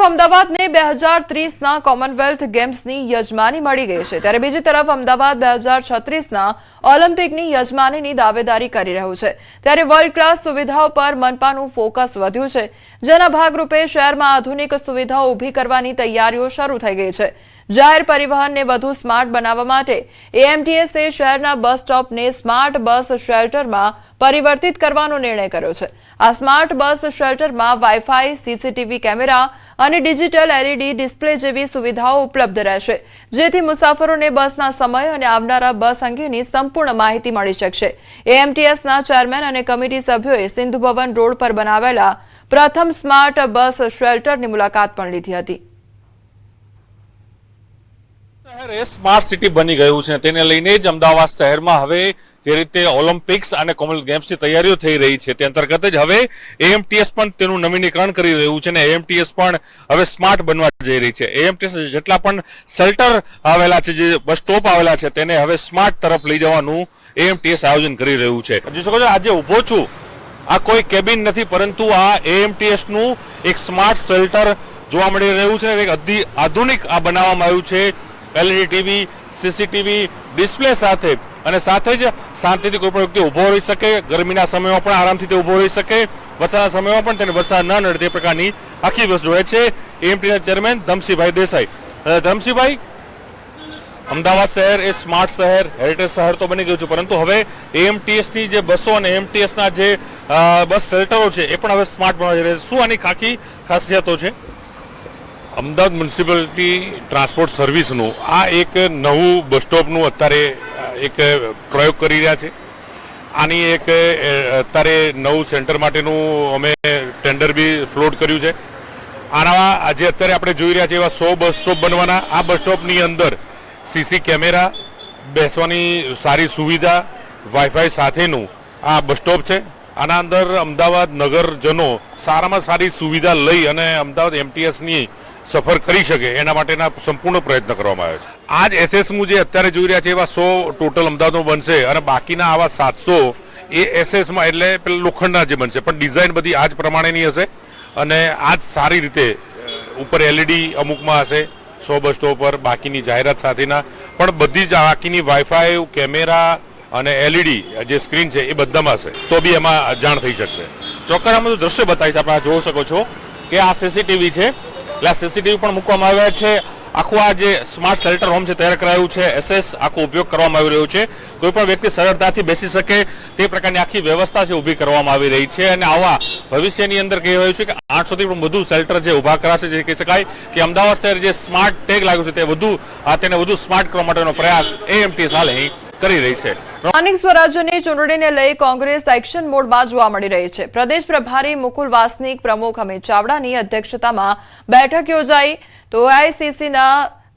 તરફ અમદાવાદને 2030ના કોમનવેલ્થ ગેમ્સની યજમાની મળી ગઈ છે, ત્યારે બીજી તરફ અમદાવાદ 2036ના ઓલિમ્પિકની યજમાનીની દાવેદારી કરી રહ્યું છે। ત્યારે વર્લ્ડ ક્લાસ સુવિધાઓ પર મનપાનું ફોકસ વધ્યું છે, જેના ભાગરૂપે શહેરમાં આધુનિક સુવિધાઓ ઊભી કરવાની તૈયારીઓ શરૂ થઈ ગઈ છે। જાહેર પરિવહનને વધુ સ્માર્ટ બનાવવા માટે એએમટીએસે શહેરના બસ સ્ટોપને સ્માર્ટ બસ શેલ્ટરમાં પરિવર્તિત કરવાનો નિર્ણય કર્યો છે। આ સ્માર્ટ બસ શેલ્ટરમાં વાઈફાઈ, સીસીટીવી કેમેરા અને ડિજિટલ એલઈડી ડિસ્પ્લે જેવી સુવિધાઓ ઉપલબ્ધ રહેશે, જેથી મુસાફરોને બસના સમય અને આવનારા બસ અંગેની સંપૂર્ણ માહિતી મળી શકશે। એએમટીએસના ચેરમેન અને કમિટી સભ્યોએ સિંધુ ભવન રોડ પર બનાવેલા પ્રથમ સ્માર્ટ બસ શેલ્ટરની મુલાકાત પણ લીધી હતી। શહેર એ સ્માર્ટ સિટી બની ગયું છે, તેને લઈને જ અમદાવાદ શહેરમાં હવે જે રીતે ઓલિમ્પિક્સ અને કોમનવેલ્થ ગેમ્સની તૈયારીઓ થઈ રહી છે તે અંતર્ગત જ હવે એએમટીએસ પણ તેનું નવીનીકરણ કરી રહ્યું છે અને એએમટીએસ પણ હવે સ્માર્ટ બનવા જઈ રહી છે। એએમટીએસ જેટલા પણ શેલ્ટર આવેલા છે, જે બસ સ્ટોપ આવેલા છે, તેને હવે સ્માર્ટ તરફ લઈ જવાનું એએમટીએસ આયોજન કરી રહ્યું છે। જોઈ શકો છો આજે ઊભો છું, આ કોઈ કેબિન નથી, પરંતુ આ એએમટીએસ નું એક સ્માર્ટ શેલ્ટર જોવા મળી રહ્યું છે। એક આધુનિક આ બનાવવામાં આવ્યું છે, એલઈડી ટીવી, સીસીટીવી ડિસ્પ્લે સાથે, અને સાથે જ શાંતિથી કોઈ પણ વ્યક્તિ ઉભો રહી શકે, ગરમીના સમયમાં પણ આરામથી તે ઉભો રહી શકે, વરસાદના સમયમાં પણ તેને વરસાદ ન નડે તે પ્રકારની આખી વસ્તુ હોય છે। એએમટીના ચેરમેન ધમસિંહભાઈ દેસાઈ, ધમસિંહભાઈ, અમદાવાદ શહેર એ સ્માર્ટ શહેર, હેરિટેજ શહેર તો બની ગયું છે, પરંતુ હવે એએમટીએસની જે બસો અને એએમટીએસના જે બસ શેલ્ટરો છે એ પણ હવે સ્માર્ટ બનવા જઈ રહ્યા છે। શું આની ખાખી ખાસિયતો છે? અમદાવાદ મ્યુનિસિપાલિટી ટ્રાન્સપોર્ટ સર્વિસનું આ એક નવું બસ સ્ટોપનું અત્યારે એક પ્રયોગ કરી રહ્યા છે। આની એક અત્યારે નવું સેન્ટર માટેનું અમે ટેન્ડર બી ફ્લોટ કર્યું છે। આના આજે અત્યારે આપણે જોઈ રહ્યા છીએ એવા 100 બસ સ્ટોપ બનવાના। આ બસ સ્ટોપની અંદર સીસી કેમેરા, બેસવાની સારી સુવિધા, વાઈફાઈ સાથેનું આ બસ સ્ટોપ છે। આના અંદર અમદાવાદ નગરજનો સારામાં સારી સુવિધા લઈ અને અમદાવાદ એમટીએસની સફર કરી શકે એના માટેના સંપૂર્ણ પ્રયત્ન કરવામાં આવ્યો છે। આ જ એસએસનું જે અત્યારે જોઈ રહ્યા છે એવા 100 ટોટલ અમદાવાદમાં બનશે અને બાકીના આવા 700 એ એસએસમાં એટલે પેલા લોખંડના જે બનશે, પણ ડિઝાઇન બધી આ જ પ્રમાણેની હશે અને આ જ સારી રીતે ઉપર એલઈડી અમુકમાં હશે 100 બસ સ્ટોપ પર, બાકીની જાહેરાત સાથેના પણ બધી જ બાકીની વાઈફાઈ, કેમેરા અને એલઈડી જે સ્ક્રીન છે એ બધામાં હશે, તો બી એમાં જાણ થઈ શકશે। ચોક્કસ આમાં દ્રશ્ય બતાવીશ, આપણે જોઈ શકો છો કે આ સીસીટીવી છે, એટલે સીસીટીવી પણ મૂકવામાં આવ્યા છે। આખું આ જે સ્માર્ટ શેલ્ટર હોમ છે તૈયાર કરાયું છે, એસએસ આખો ઉપયોગ કરવામાં આવી રહ્યો છે, કોઈ પણ વ્યક્તિ સરળતાથી બેસી શકે તે પ્રકારની આખી વ્યવસ્થા છે ઊભી કરવામાં આવી રહી છે। અને આવા ભવિષ્યની અંદર કહી રહ્યું છે કે 800થી પણ વધુ શેલ્ટર જે ઊભા કરાશે, જે કહી શકાય કે અમદાવાદ શહેર જે સ્માર્ટ ટેગ લાગ્યું છે તેને વધુ સ્માર્ટ કરવા માટેનો પ્રયાસ એએમટીએસ હાલ અહીં કરી રહી છે। સ્થાનિક સ્વરાજ્યની ચૂંટણીને લઈ કોંગ્રેસ એક્શન મોડમાં જોવા મળી રહી છે। પ્રદેશ પ્રભારી મુકુલ વાસનિક, પ્રમુખ અમિત ચાવડાની અધ્યક્ષતામાં બેઠક યોજાઈ, તો એઆઈસીસીના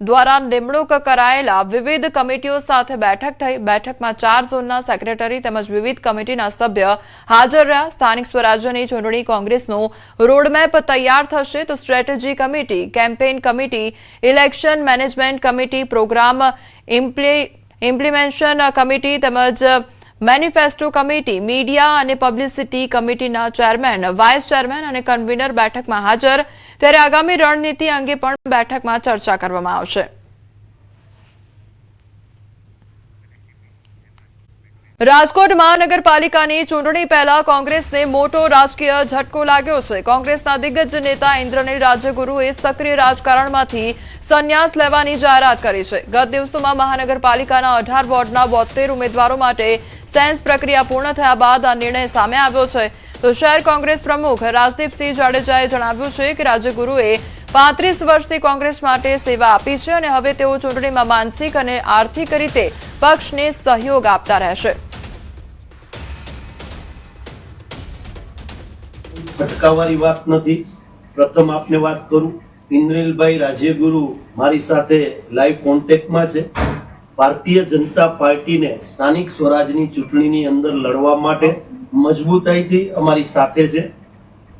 દ્વારા નિમણૂક કરાયેલા વિવિધ કમિટીઓ સાથે બેઠક થઈ। બેઠકમાં 4 ઝોનના સેક્રેટરી તેમજ વિવિધ કમિટીના સભ્ય હાજર રહ્યા। સ્થાનિક સ્વરાજ્યની ચૂંટણી કોંગ્રેસનું રોડમેપ તૈયાર થશે, તો strategy committee, campaign committee, election management committee, programme implementation committee તેમજ મેનિફેસ્ટો કમિટી, મીડિયા અને પબ્લિસિટી કમિટીના ચેરમેન, વાઇસ ચેરમેન અને કન્વીનર બેઠકમાં હાજર। ત્યારે આગામી રણનીતિ અંગે પણ બેઠકમાં ચર્ચા કરવામાં આવશે। રાજકોટ મહાનગરપાલિકાની ચૂંટણી પહેલા કોંગ્રેસને મોટો રાજકીય ઝટકો લાગ્યો છે। કોંગ્રેસના દિગ્ગજ નેતા ઇન્દ્રનીલ રાજ્યગુરુએ સક્રિય રાજકારણમાંથી સંન્યાસ લેવાની જાહેરાત કરી છે। ગત દિવસોમાં મહાનગરપાલિકાના 18 વોર્ડના 72 ઉમેદવારો માટે સેન્સ પ્રક્રિયા પૂર્ણ થયા બાદ આ નિર્ણય સામે આવ્યો છે। તો શહેર કોંગ્રેસ પ્રમુખ રાજદીપસિંહ જાડેજાએ જણાવ્યું છે કે રાજ્યગુરુએ 35 વર્ષથી કોંગ્રેસ માટે સેવા આપી છે અને હવે તેઓ ચૂંટણીમાં માનસિક અને આર્થિક રીતે પક્ષને સહયોગ આપતા રહેશે। ભટકાવાની વાત નથી, પ્રથમ આપને વાત કરું, ઇન્દ્રનીલભાઈ રાજ્યગુરુ મારી સાથે લાઈવ કોન્ટેક્ટમાં છે। ભારતીય જનતા પાર્ટીને સ્થાનિક સ્વરાજની ચૂંટણીની અંદર લડવા માટે મજબૂતાઈથી અમારી સાથે છે,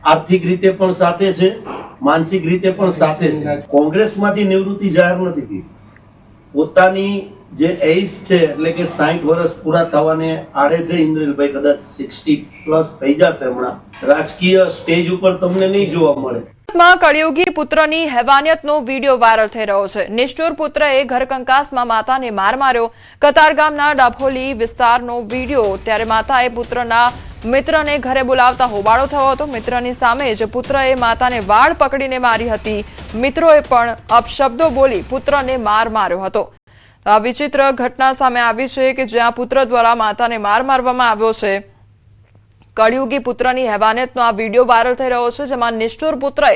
આર્થિક રીતે પણ સાથે છે, માનસિક રીતે પણ સાથે છે। કોંગ્રેસમાંથી નિવૃત્તિ જાહેર નથી કરી, પોતાની જે એજ છે એટલે કે 60 વર્ષ પૂરા થવાને આડે છે ઇન્દ્રનીલભાઈ, કદાચ 60+ થઈ જશે હમણાં, રાજકીય સ્ટેજ ઉપર તમને નહીં જોવા મળે। સુરતમાં કળિયુગી પુત્રની હેવાનિયતનો વિડીયો વાયરલ થઈ રહ્યો છે। નિષ્ઠુર પુત્રએ ઘર કંકાસમાં માતાને માર માર્યો। કતારગામના ડાભોલી વિસ્તારનો વિડીયો। ત્યારે માતાએ પુત્રના મિત્રને ઘરે બોલાવતા હોબાળો થયો હતો। મિત્રની સામે જ પુત્રએ માતાને વાળ પકડીને મારી હતી। મિત્રોએ પણ અપશબ્દો બોલી પુત્રને માર માર્યો હતો। આ વિચિત્ર ઘટના સામે આવી છે કે જ્યાં પુત્ર દ્વારા માતાને માર મારવામાં આવ્યો છે। કળિયુગી પુત્રની હેવાનિયતનો આ વિડીયો વાયરલ થઈ રહ્યો છે, જેમાં નિષ્ઠુર પુત્રએ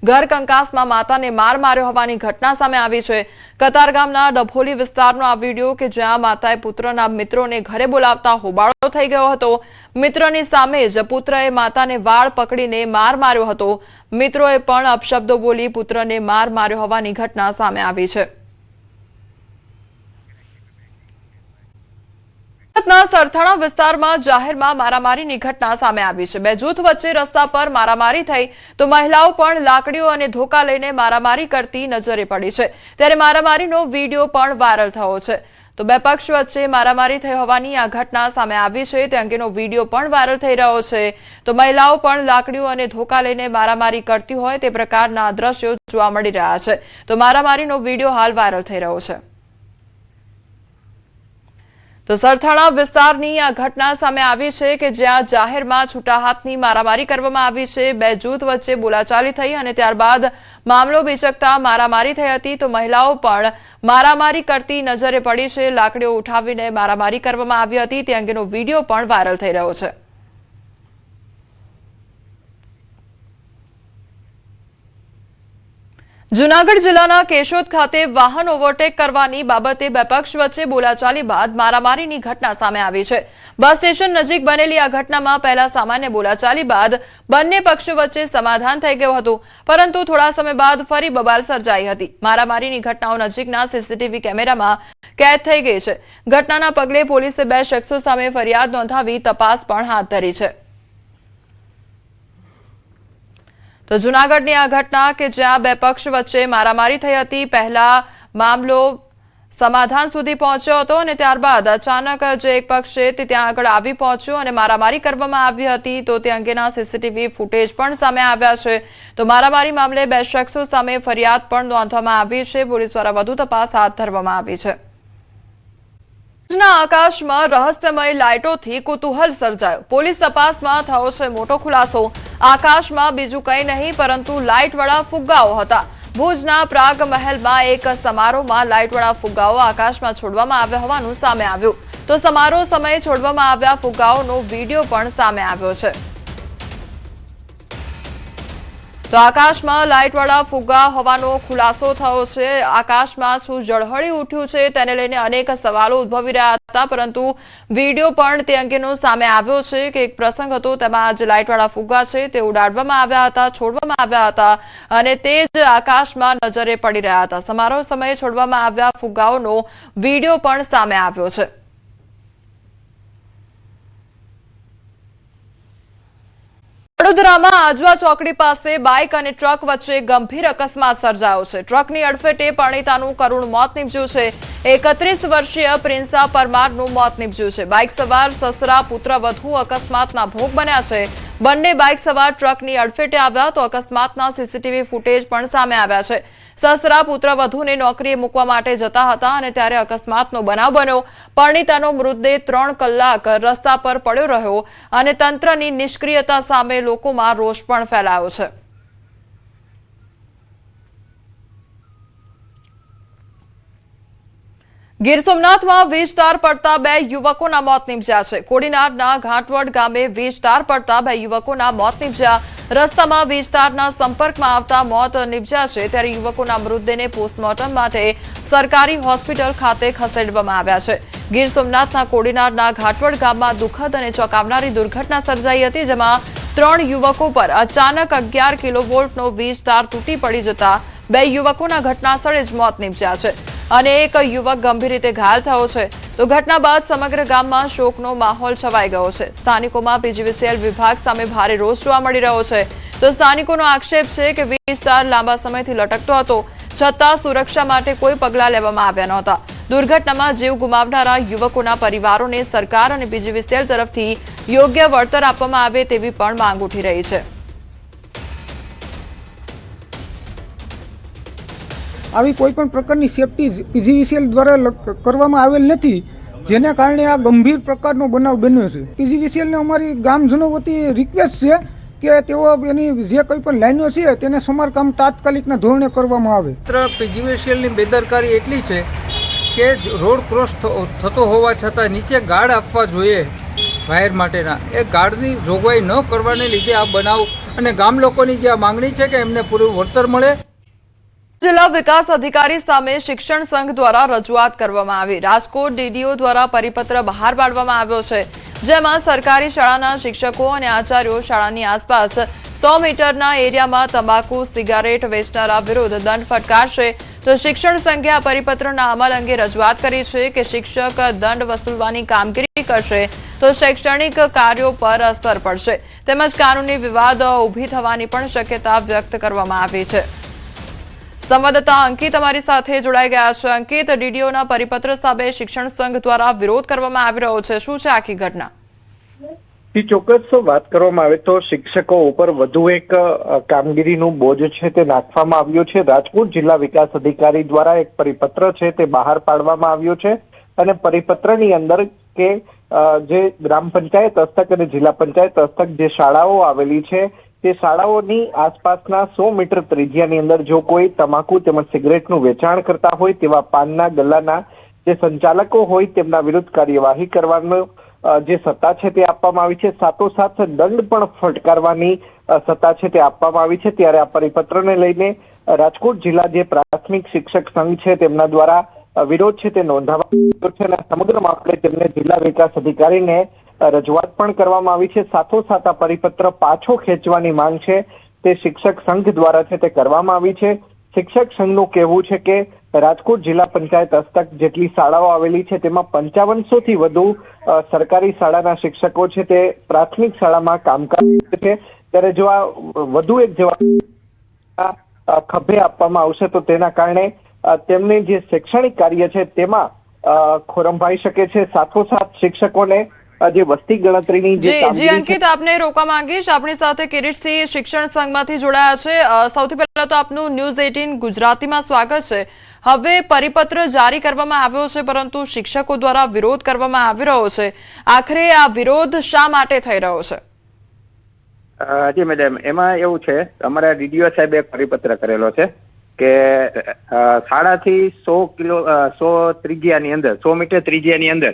ઘર કંકાસમાં માતાને માર માર્યો હોવાની ઘટના સામે આવી છે। કતારગામના ડભોલી વિસ્તારનો આ વિડીયો કે જ્યાં માતાએ પુત્રના મિત્રોને ઘરે બોલાવતા હોબાળો થઈ ગયો હતો। મિત્રની સામે જ પુત્રએ માતાને વાળ પકડીને માર માર્યો હતો। મિત્રોએ પણ અપશબ્દો બોલી પુત્રને માર માર્યો હોવાની ઘટના સામે આવી છે। સરથાણા વિસ્તારમાં જાહેરમાં મારામારીની ઘટના સામે આવી છે। બે જૂથ વચ્ચે રસ્તા પર મારામારી થઈ તો મહિલાઓ પણ લાકડીઓ અને ધોકા લઈને મારામારી કરતી નજરે પડી છે। ત્યારે મારામારીનો વિડીયો પણ વાયરલ થયો છે। તો બે પક્ષ વચ્ચે મારામારી થઈ હોવાની આ ઘટના સામે આવી છે, તે અંગેનો વિડીયો પણ વાયરલ થઈ રહ્યો છે। તો મહિલાઓ પણ લાકડીઓ અને ધોકા લઈને મારામારી કરતી હોય તે પ્રકારના દ્રશ્યો જોવા મળી રહ્યા છે। તો મારામારીનો વિડીયો હાલ વાયરલ થઈ રહ્યો છે। તો સરથાણા વિસ્તારની આ ઘટના સામે આવી છે કે જ્યાં જાહેરમાં છૂટા હાથની મારામારી કરવામાં આવી છે। બે જૂથ વચ્ચે બોલાચાલી થઈ અને ત્યારબાદ મામલો બિચકતા મારામારી થઈ હતી। તો મહિલાઓ પણ મારામારી કરતી નજરે પડી છે। લાકડીઓ ઉઠાવીને મારામારી કરવામાં આવી હતી, તે અંગેનો વિડીયો પણ વાયરલ થઈ રહ્યો છે। જૂનાગઢ જિલ્લાના કેશોદ ખાતે વાહન ઓવરટેક કરવાની બાબતે બે પક્ષ વચ્ચે બોલાચાલી બાદ મારામારીની ઘટના સામે આવી છે। બસ સ્ટેશન નજીક બનેલી આ ઘટનામાં પહેલા સામાન્ય બોલાચાલી બાદ બંને પક્ષો વચ્ચે સમાધાન થઈ ગયું હતું, પરંતુ થોડા સમય બાદ ફરી બબાલ સર્જાઈ હતી। મારામારીની ઘટનાઓ નજીકના સીસીટીવી કેમેરામાં કેદ થઈ ગઈ છે। ઘટનાના પગલે પોલીસે બે શખ્સો સામે ફરિયાદ નોંધાવી તપાસ પણ હાથ ધરી છે। તો જૂનાગઢની આ ઘટના કે જ્યાં બે પક્ષ વચ્ચે મારામારી થઈ હતી, પહેલા મામલો સમાધાન સુધી પહોંચ્યો હતો અને ત્યારબાદ અચાનક જે એક પક્ષ છે તે ત્યાં આગળ આવી પહોંચ્યો અને મારામારી કરવામાં આવી હતી। તો તે અંગેના સીસીટીવી ફૂટેજ પણ સામે આવ્યા છે। તો મારામારી મામલે બે શખ્સો સામે ફરિયાદ પણ નોંધવામાં આવી છે। પોલીસ દ્વારા વધુ તપાસ હાથ ધરવામાં આવી છે। આકાશમાં રહસ્યમય લાઇટોથી કુતૂહલ સર્જાયો। પોલીસ તપાસમાં થયો છે મોટો ખુલાસો। આકાશમાં બીજું કંઈ નહીં પરંતુ લાઇટવાળા ફુગ્ગાઓ હતા। ભુજના પ્રાગ મહેલમાં એક સમારોહમાં લાઇટવાળા ફુગ્ગાઓ આકાશમાં છોડવામાં આવ્યા હોવાનું સામે આવ્યું। તો સમારોહ સમયે છોડવામાં આવ્યા ફુગ્ગાઓનો વિડીયો પણ સામે આવ્યો છે। તો આકાશમાં લાઇટવાળા ફુગ્ગા હોવાનો ખુલાસો થયો છે। આકાશમાં શું ઝળહળી ઉઠ્યું છે તેને લઈને અનેક સવાલો ઉદ્ભવી રહ્યા હતા, પરંતુ વિડીયો પણ તે અંગેનો સામે આવ્યો છે કે એક પ્રસંગ હતો, તેમાં જે લાઇટવાળા ફુગ્ગા છે તે ઉડાડવામાં આવ્યા હતા, છોડવામાં આવ્યા હતા અને તે જ આકાશમાં નજરે પડી રહ્યા હતા। સમારોહ સમયે છોડવામાં આવ્યા ફુગ્ગાઓનો વિડીયો પણ સામે આવ્યો છે। વડોદરામાં આજવા ચોકડી પાસે બાઇક અને ટ્રક વચ્ચે ગંભીર અકસ્માત સર્જાયો છે। ટ્રકની અડફેટે પરણિતાનું કરુણ મોત નીપજ્યું છે। 31 વર્ષીય પ્રિન્સા પરમારનું મોત નીપજ્યું છે। બાઇક સવાર સસરા પુત્રવધુ અકસ્માતના ભોગ બન્યા છે। બંને બાઇક સવાર ટ્રકની અડફેટે આવ્યા તો અકસ્માતના સીસીટીવી ફૂટેજ પણ સામે આવ્યા છે। સસરા પુત્રવધુને નોકરીએ મૂકવા માટે જતા હતા અને ત્યારે અકસ્માતનો બનાવ બન્યો। પરણિતાનો મૃતદેહ 3 કલાક રસ્તા પર પડ્યો રહ્યો અને તંત્રની નિષ્ક્રિયતા સામે લોકોમાં રોષ પણ ફેલાયો છે। ગીર સોમનાથમાં વીજ તાર પડતા બે યુવકોના મોત નીપજ્યા છે। કોડીનારના ઘાટવડ ગામે વીજ તાર પડતા બે યુવકોના મોત નીપજ્યા। રસ્તામાં વીજ તારના સંપર્કમાં આવતા મોત નીપજ્યા છે। ત્યારે યુવકોના મૃતદેહને પોસ્ટમોર્ટમ માટે સરકારી હોસ્પિટલ ખાતે ખસેડવામાં આવ્યા છે। ગીર સોમનાથના કોડીનારના ઘાટવડ ગામમાં દુઃખદ અને ચોંકાવનારી દુર્ઘટના સર્જાઈ હતી, જેમાં 3 યુવકો પર અચાનક 11 કિલોવોલ્ટનો વીજ તાર તૂટી પડી જતા બે યુવકોના ઘટનાસ્થળે જ મોત નીપજ્યા છે અને એક યુવક ગંભીર રીતે ઘાયલ થયો છે। તો ઘટના બાદ સમગ્ર ગામમાં શોકનો માહોલ છવાઈ ગયો છે। સ્થાનિકોમાં પીજીવીસીએલ વિભાગ સામે ભારે રોષ જોવા મળી રહ્યો છે। તો સ્થાનિકોનો આક્ષેપ છે કે વીજ તાર લાંબા સમયથી લટકતો હતો, છતાં સુરક્ષા માટે કોઈ પગલાં લેવામાં આવ્યા નહોતા। દુર્ઘટનામાં જીવ ગુમાવનારા યુવકોના પરિવારોને સરકાર અને પીજીવીસીએલ તરફથી યોગ્ય વળતર આપવામાં આવે તેવી પણ માંગ ઉઠી રહી છે। આવી કોઈ પણ પ્રકારની સેફટી પીજીવીસીએલ દ્વારા કરવામાં આવેલ નથી, જેને કારણે આ ગંભીર પ્રકારનો બનાવ બન્યો છે. પીજીવીસીએલને અમારી ગામજનો વતી રિક્વેસ્ટ છે કે તેઓ એની જે કોઈ પણ લાઈનો છે તેને સમારકામ તાત્કાલિકના ધોરણે કરવામાં આવે. પીજીવીસીએલની બેદરકારી એટલી છે કે રોડ ક્રોસ થતો હોવા છતાં નીચે ગાર્ડ આપવા જોઈએ વાયર માટેના, એ ગાર્ડની જોગવાઈ ન કરવાને લીધે આ બનાવ અને ગામ લોકોની જે આ માંગણી છે કે એમને પૂરું વળતર મળે. જિલ્લા વિકાસ અધિકારી સામે શિક્ષણ સંઘ દ્વારા રજૂઆત કરવામાં આવી. રાજકોટ ડીડીઓ દ્વારા પરિપત્ર બહાર પાડવામાં આવ્યો છે, જેમાં સરકારી શાળાના શિક્ષકો અને આચાર્યો શાળાની આસપાસ 100 મીટરના એરિયામાં તમાકુ સિગારેટ વેચનારા વિરુદ્ધ દંડ ફટકારશે. તો શિક્ષણ સંઘે આ પરિપત્રના અમલ અંગે રજૂઆત કરી છે કે શિક્ષક દંડ વસૂલવાની કામગીરી કરશે તો શૈક્ષણિક કાર્યો પર અસર પડશે, તેમજ કાનૂની વિવાદ ઊભી થવાની પણ શક્યતા વ્યક્ત કરવામાં આવી છે. સંવાદદાતા અંકિત અમારી સાથે જોડાઈ ગયા છે. અંકિત, ડીડીઓના પરિપત્ર સામે શિક્ષણ સંઘ દ્વારા વિરોધ કરવામાં આવી રહ્યો છે, શું છે આખી ઘટના? ચોક્કસ વાત કરવામાં આવે તો શિક્ષકો ઉપર વધુ એક કામગીરીનું બોજ છે તે નાખવામાં આવ્યો છે. રાજકોટ જિલ્લા વિકાસ અધિકારી દ્વારા એક પરિપત્ર છે તે બહાર પાડવામાં આવ્યો છે અને પરિપત્રની અંદર કે જે ગ્રામ પંચાયત હસ્તક અને જિલ્લા પંચાયત હસ્તક જે શાળાઓ આવેલી છે તે શાળાઓની આસપાસના 100 મીટર ત્રિજ્યાની અંદર જો કોઈ તમાકુ તેમજ સિગરેટનું વેચાણ કરતા હોય તેવા પાનના ગલ્લાના જે સંચાલકો હોય તેમના વિરુદ્ધ કાર્યવાહી કરવાનો જે સત્તા છે તે આપવામાં આવી છે. સાથોસાથ દંડ પણ ફટકારવાની સત્તા છે તે આપવામાં આવી છે. ત્યારે આ પરિપત્રને લઈને રાજકોટ જિલ્લા જે પ્રાથમિક શિક્ષક સંઘ છે તેમના દ્વારા વિરોધ છે તે નોંધાવાયો છે અને સમગ્ર મામલે તેમને જિલ્લા વિકાસ અધિકારીને રજૂઆત પણ કરવામાં આવી છે. સાથોસાથ આ પરિપત્ર પાછો ખેંચવાની માંગ છે તે શિક્ષક સંઘ દ્વારા છે તે કરવામાં આવી છે. શિક્ષક સંઘનું કહેવું છે કે રાજકોટ જિલ્લા પંચાયત હસ્તક જેટલી શાળાઓ આવેલી છે તેમાં 5500 થી વધુ સરકારી શાળાના શિક્ષકો છે તે પ્રાથમિક શાળામાં કામકાજ કરે છે. ત્યારે જો આ વધુ એક જવાબ ખભે આપવામાં આવશે તો તેના કારણે તેમને જે શૈક્ષણિક કાર્ય છે તેમાં ખોરંભાઈ શકે છે. સાથોસાથ શિક્ષકોને જે વસ્તી ગણતરીની જે જી અંકિત, આપને રોકવા માંગીશ. આપણી સાથે કિરીટસિંહ શિક્ષણ સંઘમાંથી જોડાયા છે. સૌથી પહેલા તો આપનું ન્યૂઝ 18 ગુજરાતીમાં સ્વાગત છે. હવે પરિપત્ર જારી કરવામાં આવ્યો છે, પરંતુ શિક્ષકો દ્વારા વિરોધ કરવામાં આવી રહ્યો છે. આખરે આ વિરોધ શા માટે થઈ રહ્યો છે? જી મેડમ, એમાં એવું છે, અમારા ડીડીઓ સાહેબે એક પરિપત્ર કરેલો છે કે શાળાથી 100 ત્રિજ્યાની અંદર 100 મીટર ત્રિજ્યાની અંદર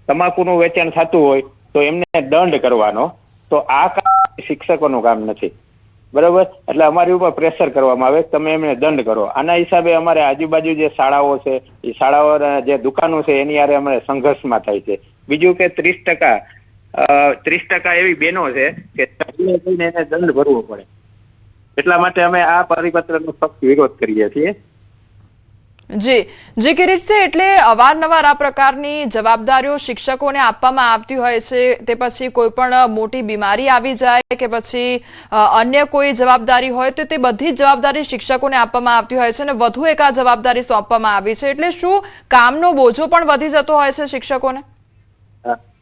તમાકુનું વેચાણ થતું હોય તો એમને દંડ કરવાનો. તો આ કામ શિક્ષકોનું કામ નથી, બરોબર? એટલે અમારી ઉપર પ્રેશર કરવામાં આવે તમે એમને દંડ કરો. આના હિસાબે અમારે આજુબાજુ જે શાળાઓ છે એ શાળાઓના જે દુકાનો છે એની હારે અમારે સંઘર્ષમાં થાય છે. બીજું કે 30% એવી બહેનો છે કે એને દંડ ભરવો પડે. એટલા માટે અમે આ પરિપત્રનો સખ્ત વિરોધ કરીએ છીએ. જી કિરીટસિંહ, એટલે અવારનવાર આ પ્રકારની જવાબદારીઓ શિક્ષકોને આપવામાં આવતી હોય છે, તે પછી કોઈ પણ મોટી બીમારી આવી જાય કે પછી અન્ય કોઈ જવાબદારી હોય તો તે બધી જ જવાબદારી શિક્ષકોને આપવામાં આવતી હોય છે અને વધુ એક આ જવાબદારી સોંપવામાં આવી છે, એટલે શું કામનો બોજો પણ વધી જતો હોય છે શિક્ષકોને?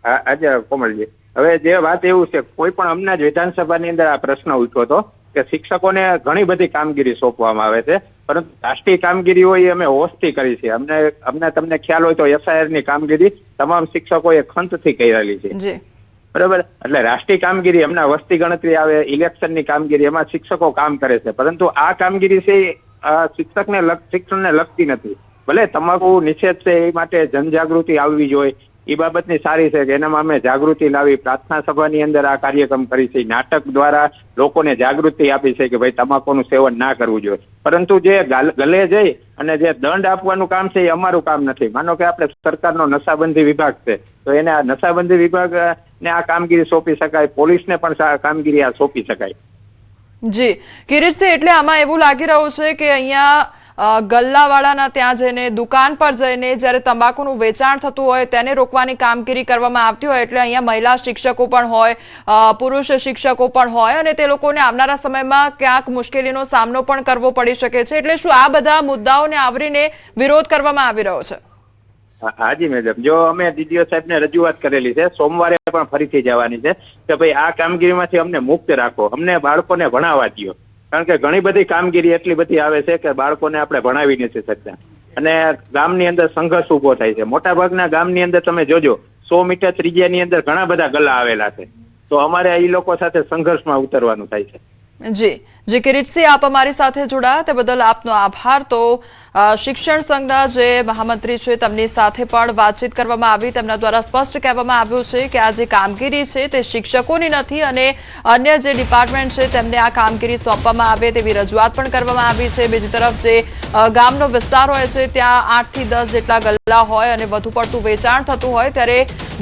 આજે કોમલજી, હવે જે વાત એવું છે, કોઈ પણ હમણાં જ વિધાનસભાની અંદર આ પ્રશ્ન ઉઠ્યો હતો કે શિક્ષકોને ઘણી બધી કામગીરી સોંપવામાં આવે છે, પરંતુ રાષ્ટ્રીય કામગીરી હોય અમે હોશથી કરી છે. અમને તમને ખ્યાલ હોય તો SIR ની કામગીરી તમામ શિક્ષકોએ ખંતથી કરેલી છે, બરોબર? એટલે રાષ્ટ્રીય કામગીરી હમણાં વસ્તી ગણતરી આવે, ઇલેક્શનની કામગીરી, એમાં શિક્ષકો કામ કરે છે, પરંતુ આ કામગીરી છે શિક્ષણને લગતી નથી. ભલે તમાકુ નિષેધ છે એ માટે જનજાગૃતિ આવવી જોઈએ, એ બાબતની સારી છે કે એનામાં અમે જાગૃતિ લાવી પ્રાર્થના સભાની અંદર આ કાર્યક્રમ કરી છે. નાટક દ્વારા લોકોને જાગૃતિ આપી છે કે ભાઈ તમાકુનું સેવન ના કરવું જોઈએ. પરંતુ જે ગલે જઈ અને જે દંડ આપવાનું કામ છે એ અમારું કામ નથી. માનો કે આપણે સરકારનો નશાબંધી વિભાગ છે તો એને આ નશાબંધી વિભાગને આ કામગીરી સોંપી શકાય, પોલીસને પણ કામગીરી આ સોંપી શકાય. જી કિરીટસિંહ, એટલે આમાં એવું લાગી રહ્યું છે કે અહીંયા ગલ્લાવાળાના ત્યાં જઈને દુકાન પર જઈને જ્યારે તમાકુનું વેચાણ થતું હોય તેને રોકવાની કામગીરી કરવામાં આવતી હોય, એટલે અહીંયા મહિલા શિક્ષકો પણ હોય, પુરુષ શિક્ષકો પણ હોય અને તે લોકોને આવનારા સમયમાં ક્યાંક મુશ્કેલીનો સામનો પણ કરવો પડી શકે છે. એટલે શું આ બધા મુદ્દાઓને આવરીને વિરોધ કરવામાં આવી રહ્યો છે? હાજી મેડમ, જો અમે ડીડીઓ સાહેબને રજૂઆત કરેલી છે, સોમવારે પણ ફરીથી જવાની છે કે ભાઈ આ કામગીરીમાંથી અમને મુક્ત રાખો, અમને બાળકોને ભણાવવા દો. કારણ કે ઘણી બધી કામગીરી એટલી બધી આવે છે કે બાળકોને આપણે ભણાવી નથી શકતા અને ગામની અંદર સંઘર્ષ ઉભો થાય છે. મોટાભાગના ગામની અંદર તમે જોજો 100 મીટર ત્રિજ્યાની અંદર ઘણા બધા ગલ્લા આવેલા છે, તો અમારે એ લોકો સાથે સંઘર્ષમાં ઉતરવાનું થાય છે. જી કિરીટસિંહ, આપ અમારી સાથે જોડાયા તે બદલ આપનો આભાર. તો શિક્ષણ સંઘના જે મહામંત્રી છે તેમની સાથે પણ વાતચીત કરવામાં આવી. તેમના દ્વારા સ્પષ્ટ કહેવામાં આવ્યું છે કે આ જે કામગીરી છે તે શિક્ષકોની નથી અને અન્ય જે ડિપાર્ટમેન્ટ છે તેમને આ કામગીરી સોંપવામાં આવે તેવી રજૂઆત પણ કરવામાં આવી છે. બીજી તરફ જે ગામનો વિસ્તાર હોય છે ત્યાં 8 થી 10 જેટલા ગલ્લા હોય અને વધુ પડતું વેચાણ થતું હોય ત્યારે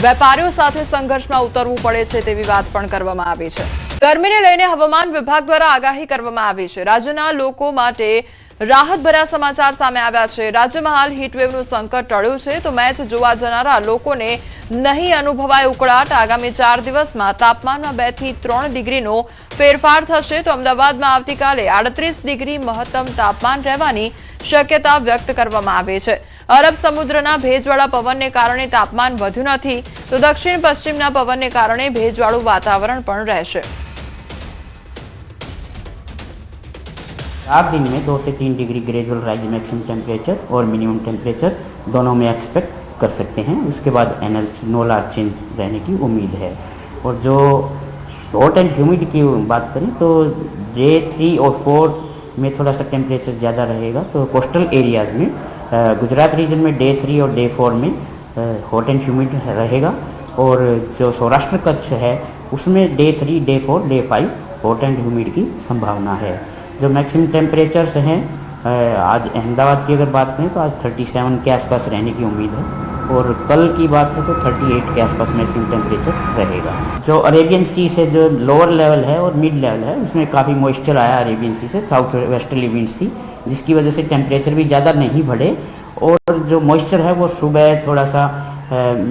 વેપારીઓ સાથે સંઘર્ષમાં ઉતરવું પડે છે તેવી વાત પણ કરવામાં આવી છે. ગરમીને લઈને હવામાન વિભાગ દ્વારા આગાહી કરવામાં આવી છે. રાજ્યના લોકો માટે રાહતભર્યા સમાચાર સામે આવ્યા છે. રાજ્યમાં હાલ હીટવેવનું સંકટ ટળ્યું છે તો મેચ જોવા જનારા લોકોને નહીં અનુભવાય ઉકળાટ. આગામી 4 દિવસમાં તાપમાનમાં 2 થી 3 ડિગ્રીનો ફેરફાર થશે તો અમદાવાદમાં આવતીકાલે 38 ડિગ્રી મહત્તમ તાપમાન રહેવાની શક્યતા વ્યક્ત કરવામાં આવી છે. અરબ સમુદ્રના ભેજવાળા પવનને કારણે તાપમાન વધ્યું નથી તો દક્ષિણ પશ્ચિમના પવનને કારણે ભેજવાળું વાતાવરણ પણ રહેશે. 4 दिन में 2 से 3 degree gradual rise maximum temperature और मिनिमम टेम्परेचर दोनों में एक्सपेक्ट कर सकते हैं. उसके बाद एनएलसी नो लार्ज चेंज रहने की उम्मीद है. और जो हॉट एंड ह्यूमिड की बात करें तो डे 3 और 4 में थोड़ा सा टेम्परेचर ज़्यादा रहेगा. तो कोस्टल एरियाज़ में गुजरात रीजन में डे 3 और डे 4 में हॉट एंड ह्यूमिड रहेगा. और जो सौराष्ट्र कच्छ है उसमें day 3, day 4, day 5 hot and humid की संभावना है. जो मैक्सिमम टेम्परेचर्स हैं आज अहमदाबाद की अगर बात करें तो आज 37 के आसपास रहने की उम्मीद है. और कल की बात है तो 38 के आसपास मैक्सिमम टेम्परेचर रहेगा. जो अरेबियन सी से जो लोअर लेवल है और मिड लेवल है उसमें काफ़ी मॉइस्चर आया अरेबियन सी से, साउथ वेस्टर्ली विंड्स थी जिसकी वजह से टेम्परेचर भी ज़्यादा नहीं बढ़े. और जो मॉइस्चर है वो सुबह थोड़ा सा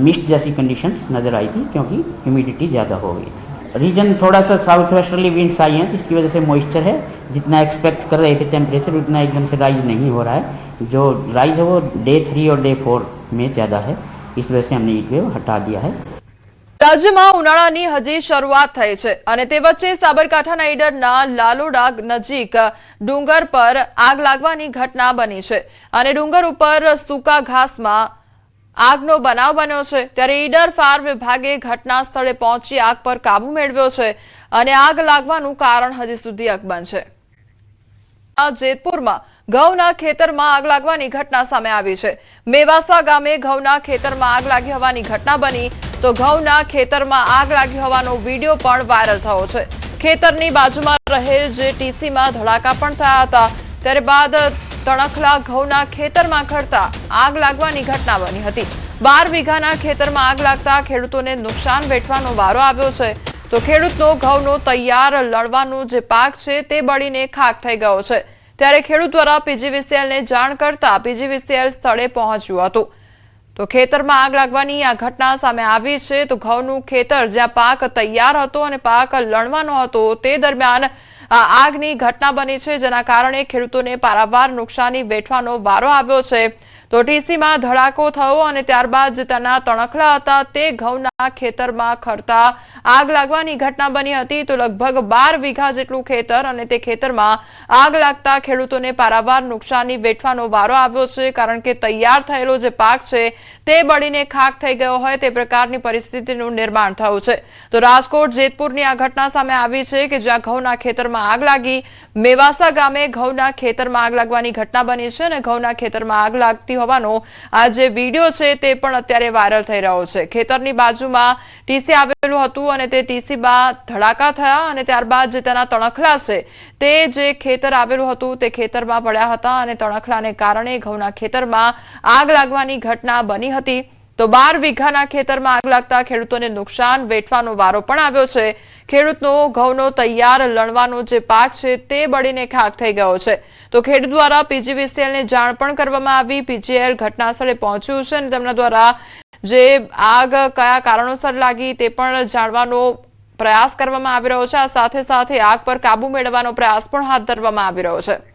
मिस्ट जैसी कंडीशंस नज़र आई थी क्योंकि ह्यूमिडिटी ज़्यादा हो गई थी. रीजन थोड़ा सा साउथ वेस्टर्ली विंड्स आई हैं जिसकी वजह से मॉइस्चर है, जितना एक्सपेक्ट कर रहे थे टेम्परेचर उतना एकदम से राइज नहीं हो रहा है. जो राइज है वो डे 3 और डे 4 में ज़्यादा है. इस वजह से हमने हीट वेव हटा दिया है. રાજ્યમાં ઉનાળાની હજી શરૂઆત થઈ છે અને તે વચ્ચે સાબરકાંઠાના ઈડરના લાલોડા નજીક ડુંગર પર આગ લાગવાની ઘટના બની છે અને ડુંગર ઉપર સૂકા ઘાસમાં આગનો બનાવ બન્યો છે. ત્યારે ઈડર ફાયર વિભાગે ઘટના સ્થળે પહોંચી આગ પર કાબુ મેળવ્યો છે અને આગ લાગવાનું કારણ હજી સુધી અકબંધ છે. જેતપુરમાં ઘઉંના ખેતરમાં આગ લાગવાની ઘટના સામે આવી છે. મેવાસા ગામે ઘઉંના ખેતરમાં આગ લાગી હોવાની ઘટના બની તો ઘઉંના ખેતરમાં આગ લાગી હોવાનો વિડીયો પણ વાયરલ થયો છે. ખેતરની બાજુમાં રહેલ જે ટીસીમાં ધડાકા પણ થયા હતા. ત્યારે બાદ તણખલા ઘઉંના ખેતરમાં ખડતા આગ લાગવાની ઘટના બની હતી. 12 વીઘાના ખેતરમાં આગ લાગતા ખેડૂતોને નુકસાન વેઠવાનો વારો આવ્યો છે. તો ખેડૂતનો ઘઉંનો તૈયાર લણવાનો જે પાક છે તે બળીને ખાક થઈ ગયો છે. ત્યારે ખેડૂત દ્વારા પીજીવીસીએલને જાણ કરતા પીજીવીસીએલ સ્થળે પહોંચ્યું હતું. તો ખેતરમાં આગ લાગવાની આ ઘટના સામે આવી છે. તો ઘઉંનું ખેતર જ્યાં પાક તૈયાર હતો અને પાક લણવાનો હતો તે દરમિયાન આ આગની ઘટના બની છે જેના કારણે ખેડૂતોને પારાવાર નુકસાની વેઠવાનો વારો આવ્યો છે. તો ટીસીમાં ધડાકો થયો અને ત્યારબાદ જે તેના તણખલા હતા તે ઘઉંના ખેતરમાં ખડતા આગ લાગવાની ઘટના બની હતી. તો લગભગ 12 વીઘા જેટલું ખેતર અને તે ખેતરમાં આગ લાગતા ખેડૂતોને પારાવાર નુકસાની વેઠવાનો વારો આવ્યો છે. કારણ કે તૈયાર થયેલો જે પાક છે તે બળીને ખાક થઈ ગયો હોય તે પ્રકારની પરિસ્થિતિનું નિર્માણ થયું છે. તો રાજકોટ જેતપુરની આ ઘટના સામે આવી છે કે જ્યાં ઘઉંના ખેતરમાં આગ લાગી. મેવાસા ગામે ઘઉંના ખેતરમાં આગ લાગવાની ઘટના બની છે અને ઘઉંના ખેતરમાં આગ લાગતી હોવાનો આ જે વિડીયો છે તે પણ અત્યારે વાયરલ થઈ રહ્યો છે. ખેતરની બાજુમાં ટીસી આવેલું હતું અને તે ટીસીમાં ધડાકા થયા અને ત્યારબાદ જે તેના તણખલા છે તે જે ખેતર આવેલું હતું તે ખેતરમાં પડ્યા હતા અને તણખલાને કારણે ઘઉંના ખેતરમાં આગ લાગવાની ઘટના બની હતી. તો 12 વીઘાના ખેતરમાં આગ લાગતા ખેડૂતોને નુકસાન વેઠવાનો વારો પણ આવ્યો છે. ખેડૂતનો ઘઉંનો તૈયાર લણવાનો જે પાક છે તે બળીને ખાક થઈ ગયો છે. તો ખેડૂત દ્વારા પીજીવીસીએલને જાણ પણ કરવામાં આવી. પીજીએલ ઘટના સ્થળે પહોંચ્યું છે અને તેમના દ્વારા જે આગ કયા કારણોસર લાગી તે પણ જાણવાનો પ્રયાસ કરવામાં આવી રહ્યો છે. આ સાથે સાથે આગ પર કાબુ મેળવવાનો પ્રયાસ પણ હાથ ધરવામાં આવી રહ્યો છે.